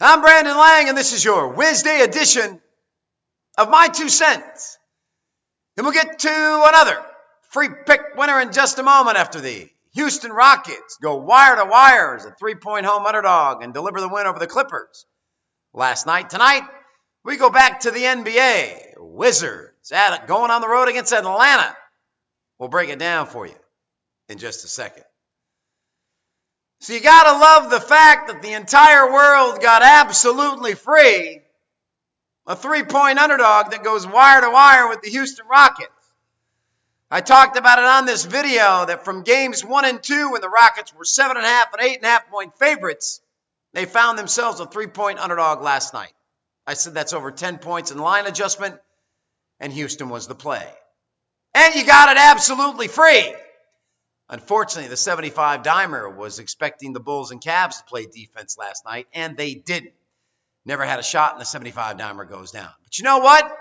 I'm Brandon Lang, and this is your Wednesday edition of My 2 Cents. And we'll get to another free pick winner in just a moment after the Houston Rockets go wire to wire as a 3-point home underdog and deliver the win over the Clippers last night. Tonight, we go back to the NBA. Wizards going on the road against Atlanta. We'll break it down for you in just a second. So you got to love the fact that the entire world got absolutely free. A 3-point underdog that goes wire to wire with the Houston Rockets. I talked about it on this video that from games 1 and 2 when the Rockets were 7.5 and 8.5 point favorites, they found themselves a 3-point underdog last night. I said that's over 10 points in line adjustment, and Houston was the play. And you got it absolutely free. Unfortunately, the 75-dimer was expecting the Bulls and Cavs to play defense last night, and they didn't. Never had a shot, and the 75-dimer goes down. But you know what?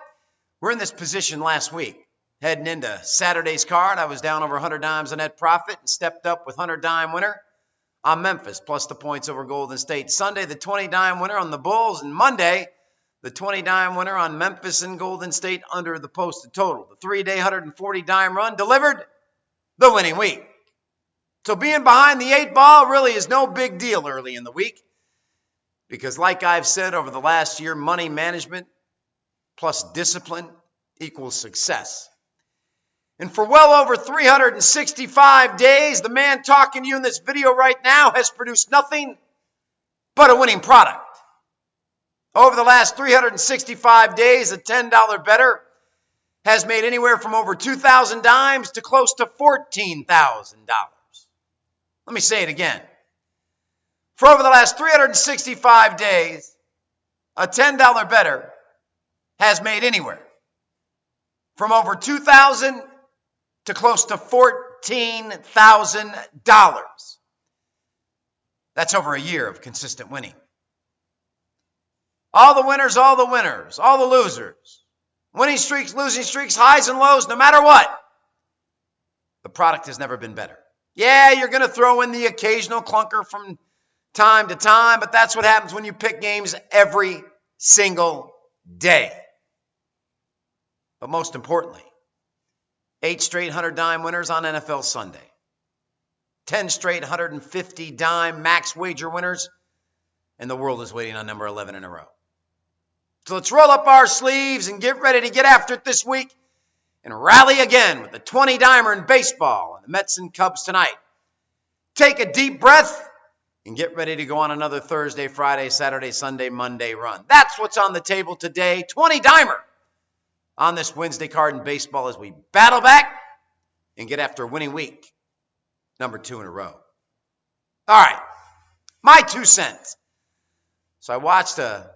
We're in this position last week. Heading into Saturday's card, I was down over 100 dimes on net profit and stepped up with 100-dime winner on Memphis, plus the points over Golden State. Sunday, the 20-dime winner on the Bulls, and Monday, the 20-dime winner on Memphis and Golden State under the posted total. The 3-day 140-dime run delivered the winning week. So being behind the 8 ball really is no big deal early in the week because like I've said over the last year, money management plus discipline equals success. And for well over 365 days, the man talking to you in this video right now has produced nothing but a winning product. Over the last 365 days, a $10 bettor has made anywhere from over 2,000 dimes to close to $14,000. Let me say it again. For over the last 365 days, a $10 bettor has made anywhere from over $2,000 to close to $14,000. That's over a year of consistent winning. All the winners, all the winners, all the losers. Winning streaks, losing streaks, highs and lows, no matter what. The product has never been better. Yeah, you're going to throw in the occasional clunker from time to time, but that's what happens when you pick games every single day. But most importantly, 8 straight 100-dime winners on NFL Sunday. 10 straight 150-dime max wager winners, and the world is waiting on number 11 in a row. So let's roll up our sleeves and get ready to get after it this week and rally again with the 20-dimer in baseball and the Mets and Cubs tonight. Take a deep breath and get ready to go on another Thursday, Friday, Saturday, Sunday, Monday run. That's what's on the table today. 20-dimer on this Wednesday card in baseball as we battle back and get after winning week number 2 in a row. All right, my 2 cents. So I watched a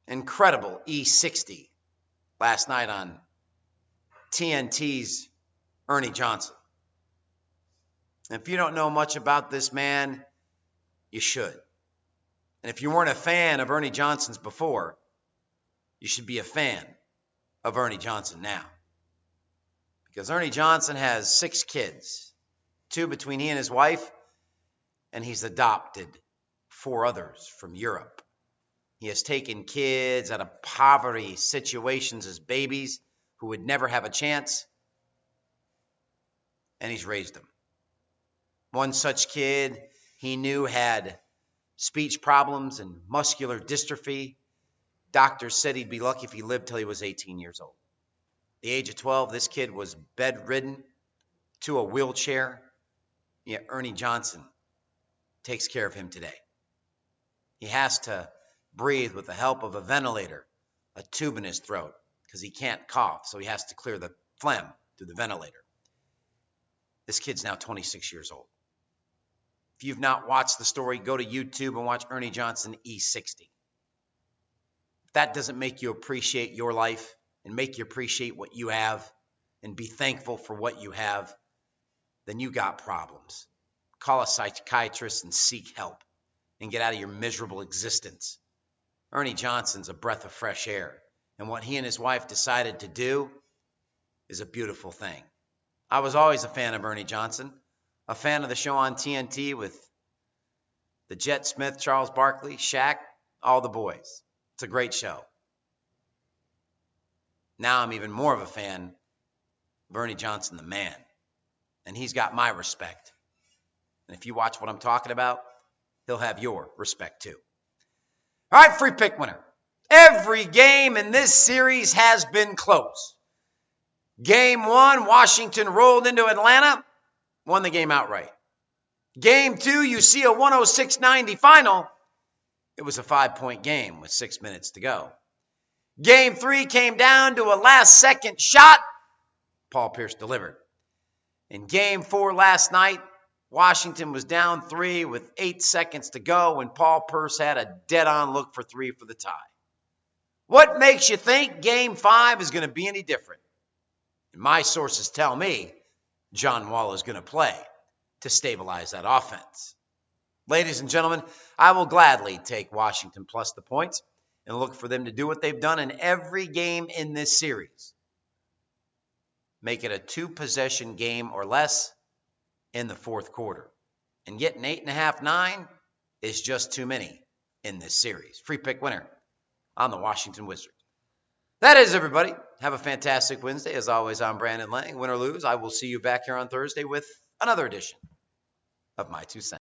incredible E60 last night on TNT's Ernie Johnson. And if you don't know much about this man, you should. And if you weren't a fan of Ernie Johnson's before, you should be a fan of Ernie Johnson now. Because Ernie Johnson has 6 kids, 2 between he and his wife, and he's adopted 4 others from Europe. He has taken kids out of poverty situations as babies who would never have a chance, and he's raised them. One such kid he knew had speech problems and muscular dystrophy. Doctors said he'd be lucky if he lived till he was 18 years old. At the age of 12, this kid was bedridden to a wheelchair. Yet Ernie Johnson takes care of him today. He has to breathe with the help of a ventilator, a tube in his throat, because he can't cough, so he has to clear the phlegm through the ventilator. This kid's now 26 years old. If you've not watched the story, go to YouTube and watch Ernie Johnson E60. If that doesn't make you appreciate your life and make you appreciate what you have and be thankful for what you have, then you got problems. Call a psychiatrist and seek help and get out of your miserable existence. Ernie Johnson's a breath of fresh air, and what he and his wife decided to do is a beautiful thing. I was always a fan of Ernie Johnson, a fan of the show on TNT with the Jet Smith, Charles Barkley, Shaq, all the boys. It's a great show. Now I'm even more of a fan of Ernie Johnson, the man. And he's got my respect. And if you watch what I'm talking about, he'll have your respect too. All right, free pick winner. Every game in this series has been close. Game 1, Washington rolled into Atlanta, won the game outright. Game 2, you see a 106-90 final. It was a 5-point game with 6 minutes to go. Game 3 came down to a last-second shot. Paul Pierce delivered. In Game 4 last night, Washington was down 3 with 8 seconds to go, and Paul Pierce had a dead-on look for 3 for the tie. What makes you think Game 5 is going to be any different? And my sources tell me John Wall is going to play to stabilize that offense. Ladies and gentlemen, I will gladly take Washington plus the points and look for them to do what they've done in every game in this series. Make it a 2-possession game or less in the fourth quarter. And getting 8.5, 9 is just too many in this series. Free pick winner on the Washington Wizards. That is, everybody. Have a fantastic Wednesday. As always, I'm Brandon Lang. Win or lose, I will see you back here on Thursday with another edition of My 2 Cents.